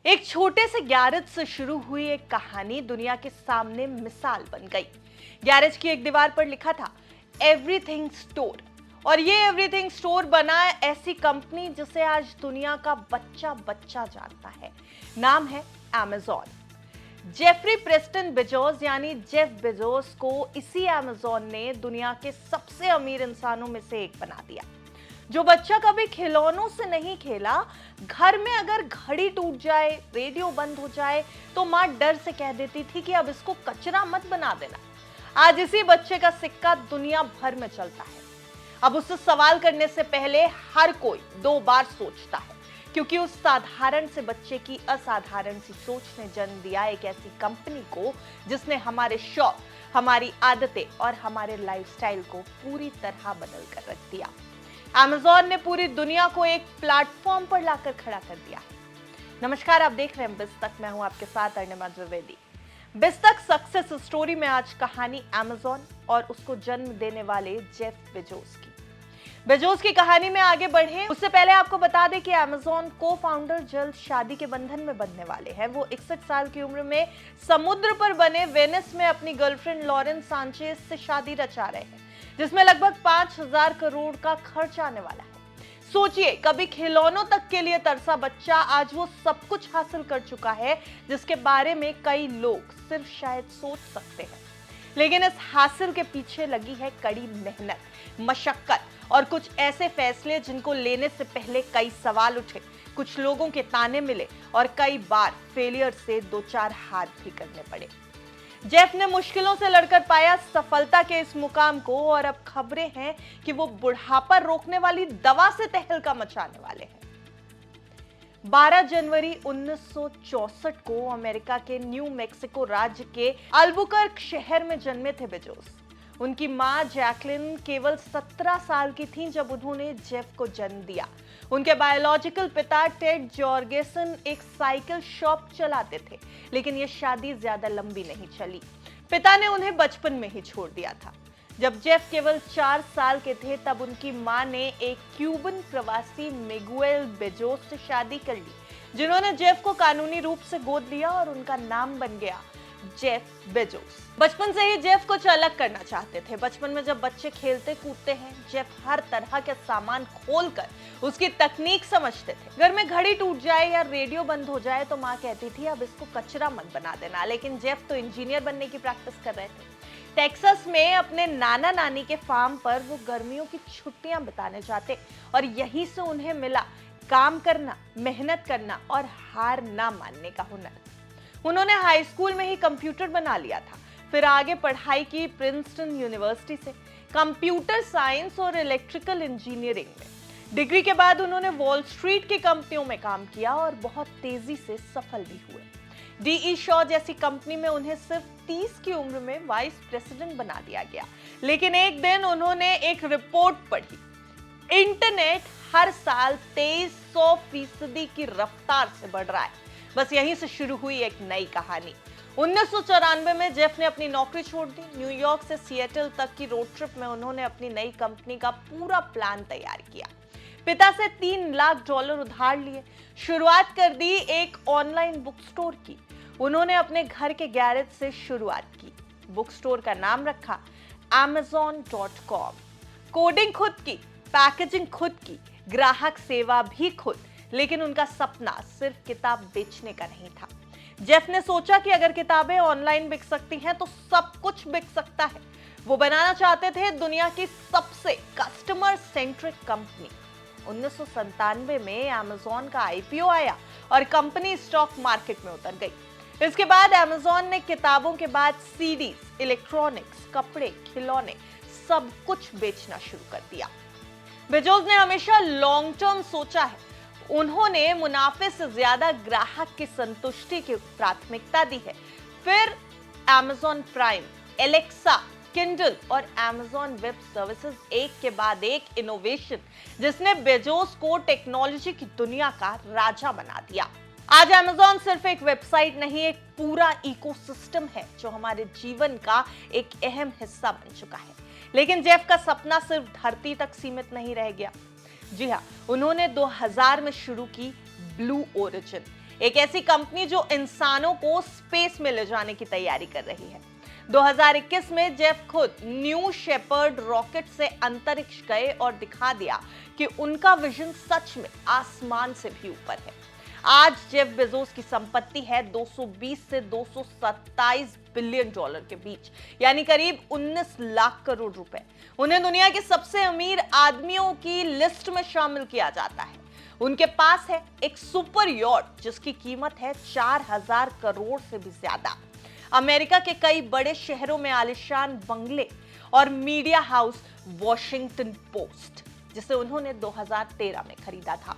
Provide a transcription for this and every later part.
एक छोटे से गैरेज से शुरू हुई एक कहानी दुनिया के सामने मिसाल बन गई। गैरेज की एक दीवार पर लिखा था एवरीथिंग स्टोर, और ये एवरीथिंग स्टोर बना ऐसी कंपनी जिसे आज दुनिया का बच्चा बच्चा जानता है। नाम है अमेज़न। जेफरी प्रेस्टन बेजोस यानी जेफ बेजोस को इसी अमेज़न ने दुनिया के सबसे अमीर इंसानों में से एक बना दिया। जो बच्चा कभी खिलौनों से नहीं खेला, घर में अगर घड़ी टूट जाए, रेडियो बंद हो जाए, तो मां डर से कह देती थी कि अब इसको कचरा मत बना देना। आज इसी बच्चे का सिक्का दुनिया भर में चलता है। अब उससे सवाल करने से पहले हर कोई दो बार सोचता है, क्योंकि उस साधारण से बच्चे की असाधारण सी सोच ने जन्म दिया एक ऐसी कंपनी को जिसने हमारे शौक, हमारी आदतें और हमारे लाइफस्टाइल को पूरी तरह बदल कर रख दिया। अमेज़न ने पूरी दुनिया को एक प्लेटफॉर्म पर लाकर खड़ा कर दिया है। नमस्कार, आप देख रहे हैं बिस्तक। मैं हूं आपके साथ अर्णिमा द्विवेदी। बिस्तक सक्सेस स्टोरी में आज कहानी अमेज़न और उसको जन्म देने वाले जेफ बेजोस की। बेजोस की कहानी में आगे बढ़े उससे पहले आपको बता दें कि अमेज़न को फाउंडर जल्द शादी के बंधन में बंधने वाले हैं। वो 61 साल की उम्र में समुद्र पर बने वेनिस में अपनी गर्लफ्रेंड लॉरेन सांचेज से शादी रचा रहे हैं, जिसमें लगभग 5,000 करोड़ का खर्च आने वाला है। सोचिए, कभी खिलौनों तक के लिए तरसा बच्चा आज वो सब कुछ हासिल कर चुका है जिसके बारे में कई लोग सिर्फ शायद सोच सकते हैं। लेकिन इस हासिल के पीछे लगी है कड़ी मेहनत, मशक्कत और कुछ ऐसे फैसले जिनको लेने से पहले कई सवाल उठे, कुछ लोगों के ताने मिले और कई बार फेलियर से दो चार हाथ भी करने पड़े। जेफ ने मुश्किलों से लड़कर पाया सफलता के इस मुकाम को, और अब खबरें हैं कि वो बुढ़ापा रोकने वाली दवा से तहलका मचाने वाले हैं। 12 जनवरी 1964 को अमेरिका के न्यू मैक्सिको राज्य के अल्बुकर्क शहर में जन्मे थे बेजोस। उनकी मां जैकलिन केवल 17 साल की थीं जब उन्होंने जेफ को जन्म दिया। उनके बायोलॉजिकल पिता टेड जॉर्गेसन एक साइकिल शॉप चलाते थे, लेकिन यह शादी ज्यादा लंबी नहीं चली। पिता ने उन्हें बचपन में ही छोड़ दिया था। जब जेफ केवल 4 साल के थे तब उनकी मां ने एक क्यूबन प्रवासी मिगुएल बेजोस से शादी कर ली, जिन्होंने जेफ को कानूनी रूप से गोद लिया और उनका नाम बन गया जेफ बेजोस। बचपन से ही जेफ कुछ अलग करना चाहते थे। बचपन में जब बच्चे खेलते कूदते हैं, जेफ हर तरह के सामान खोलकर उसकी तकनीक समझते थे। घर में घड़ी टूट जाए या रेडियो बंद हो जाए तो माँ कहती थी अब इसको कचरा मत बना देना। लेकिन जेफ तो इंजीनियर बनने की प्रैक्टिस कर रहे थे। टेक्सास में अपने नाना नानी के फार्म पर वो गर्मियों की छुट्टियां बिताने जाते, और यहीं से उन्हें मिला काम करना, मेहनत करना और हार ना मानने का हुनर। उन्होंने हाई स्कूल में ही कंप्यूटर बना लिया था, फिर आगे पढ़ाई की प्रिंसटन यूनिवर्सिटी से कंप्यूटर साइंस और इलेक्ट्रिकल इंजीनियरिंग में। डिग्री के बाद उन्होंने वॉल स्ट्रीट की कंपनियों में काम किया और बहुत तेजी से सफल भी हुए। डीई शॉ जैसी कंपनी में उन्हें सिर्फ 30 की उम्र में वाइस प्रेसिडेंट बना दिया गया। लेकिन एक दिन उन्होंने एक रिपोर्ट पढ़ी, इंटरनेट हर साल 2300% की रफ्तार से बढ़ रहा है। बस यहीं से शुरू हुई एक नई कहानी। 1994 में जेफ ने अपनी नौकरी छोड़ दी। न्यूयॉर्क से सिएटल तक की रोड ट्रिप में उन्होंने अपनी नई कंपनी का पूरा प्लान तैयार किया। पिता से $3 लाख उधार लिए शुरुआत कर दी एक ऑनलाइन बुक स्टोर की। उन्होंने अपने घर के गैरेज से शुरुआत की। बुक स्टोर का नाम रखा amazon.com। कोडिंग खुद की, पैकेजिंग खुद की, ग्राहक सेवा भी खुद। लेकिन उनका सपना सिर्फ किताब बेचने का नहीं था। जेफ ने सोचा कि अगर किताबें ऑनलाइन बिक सकती हैं तो सब कुछ बिक सकता है। वो बनाना चाहते थे दुनिया की सबसे कस्टमर सेंट्रिक कंपनी। 1997 में अमेज़न का आईपीओ आया और कंपनी स्टॉक मार्केट में उतर गई। इसके बाद अमेज़न ने किताबों के बाद सीडीज, इलेक्ट्रॉनिक्स, कपड़े, खिलौने सब कुछ बेचना शुरू कर दिया। बेजोस ने हमेशा लॉन्ग टर्म सोचा है। उन्होंने मुनाफे से ज्यादा ग्राहक की संतुष्टि की प्राथमिकता दी है। फिर अमेज़न प्राइम, एलेक्सा, किंडल और अमेज़न वेब सर्विसेज एक के बाद एक इनोवेशन जिसने बेजोस को टेक्नोलॉजी की दुनिया का राजा बना दिया। आज अमेज़न सिर्फ एक वेबसाइट नहीं, एक पूरा इकोसिस्टम है जो हमारे जीवन का एक अहम हिस्सा बन चुका है। लेकिन जेफ का सपना सिर्फ धरती तक सीमित नहीं रह गया। जी हाँ, उन्होंने 2000 में शुरू की ब्लू ओरिजिन, एक ऐसी कंपनी जो इंसानों को स्पेस में ले जाने की तैयारी कर रही है। 2021 में जेफ खुद न्यू शेपर्ड रॉकेट से अंतरिक्ष गए और दिखा दिया कि उनका विजन सच में आसमान से भी ऊपर है। आज जेफ बेजोस की संपत्ति है 220 से 227 बिलियन डॉलर के बीच, यानी करीब 19 लाख करोड़ रुपए। उन्हें दुनिया के सबसे अमीर आदमियों की लिस्ट में शामिल किया जाता है। उनके पास है एक सुपर यॉट जिसकी कीमत है 4000 करोड़ से भी ज्यादा। अमेरिका के कई बड़े शहरों में आलिशान बंगले और मीडिया हाउस वॉशिंगटन पोस्ट, जिसे उन्होंने 2013 में खरीदा था।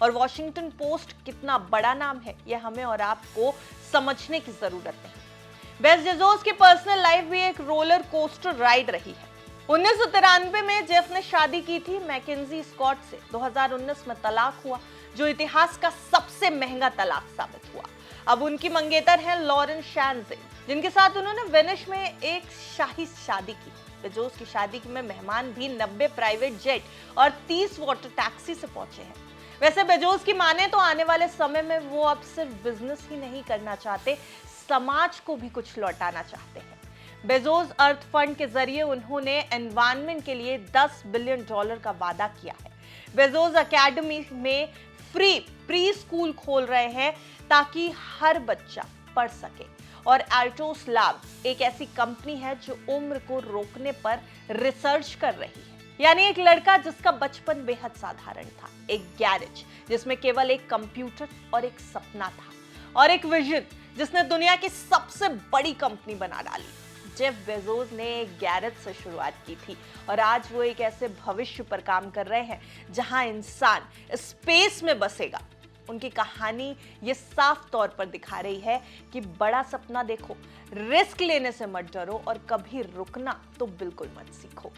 और वॉशिंगटन पोस्ट कितना बड़ा नाम है यह हमें और आपको समझने की जरूरत नहीं। बेज बेजोस की पर्सनल लाइफ भी एक रोलर कोस्टर राइड रही है। 1993 में जेफ ने शादी की थी मैकेंजी स्कॉट से। 2019 में तलाक हुआ, जो इतिहास का सबसे महंगा तलाक साबित हुआ। अब उनकी मंगेतर है लॉरेन शैनजे, जिनके साथ उन्होंने वेनिस में एक शाही शादी की। बेजोस की शादी में मेहमान भी 90 प्राइवेट जेट और 30 वाटर टैक्सी से पहुंचे हैं। वैसे बेजोस की माने तो आने वाले समय में वो अब सिर्फ बिजनेस ही नहीं करना चाहते, समाज को भी कुछ लौटाना चाहते हैं। बेजोस अर्थ फंड के जरिए उन्होंने एनवायरनमेंट के लिए 10 बिलियन डॉलर का वादा किया है। बेजोस एकेडमी में फ्री प्री स्कूल खोल रहे हैं ताकि हर बच्चा पढ़ सके। और एल्टोस लैब एक ऐसी कंपनी है जो उम्र को रोकने पर रिसर्च कर रही है। यानी एक लड़का जिसका बचपन बेहद साधारण था, एक गैरेज जिसमें केवल एक कंप्यूटर और एक सपना था, और एक विजन जिसने दुनिया की सबसे बड़ी कंपनी बना डाली। जेफ बेजोस ने एक गैरेज से शुरुआत की थी और आज वो एक ऐसे भविष्य पर काम कर रहे हैं जहां इंसान स्पेस में बसेगा। उनकी कहानी ये साफ तौर पर दिखा रही है कि बड़ा सपना देखो, रिस्क लेने से मत डरो और कभी रुकना तो बिल्कुल मत सीखो।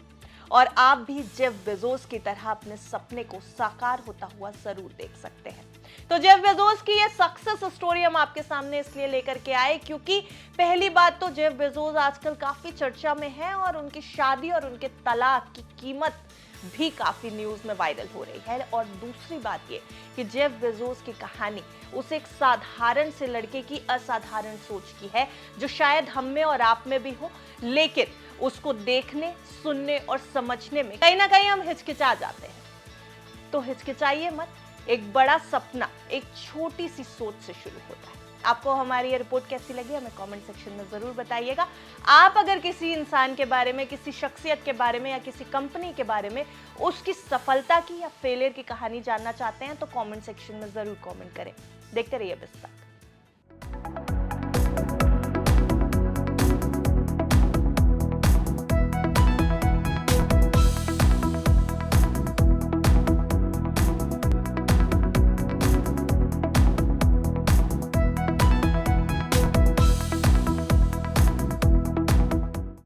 और आप भी जेफ बेजोस की तरह अपने सपने को साकार होता हुआ जरूर देख सकते हैं। तो जेफ बेजोस की ये सक्सेस स्टोरी हम आपके सामने इसलिए लेकर के आए क्योंकि पहली बात तो जेफ बेजोस आजकल काफी चर्चा में है और उनकी शादी और उनके तलाक की कीमत भी काफी न्यूज में वायरल हो रही है। और दूसरी बात ये कि जेफ बेजोस की कहानी उस एक साधारण से लड़के की असाधारण सोच की है जो शायद हम में और आप में भी हो, लेकिन उसको देखने, सुनने और समझने में कहीं ना कहीं हम हिचकिचा जाते हैं। तो हिचकिचाइए मत, एक बड़ा सपना एक छोटी सी सोच से शुरू होता है। आपको हमारी ये रिपोर्ट कैसी लगी हमें कमेंट सेक्शन में जरूर बताइएगा। आप अगर किसी इंसान के बारे में, किसी शख्सियत के बारे में या किसी कंपनी के बारे में उसकी सफलता की या फेलियर की कहानी जानना चाहते हैं तो कमेंट सेक्शन में जरूर कमेंट करें। देखते रहिए बिज़ तक।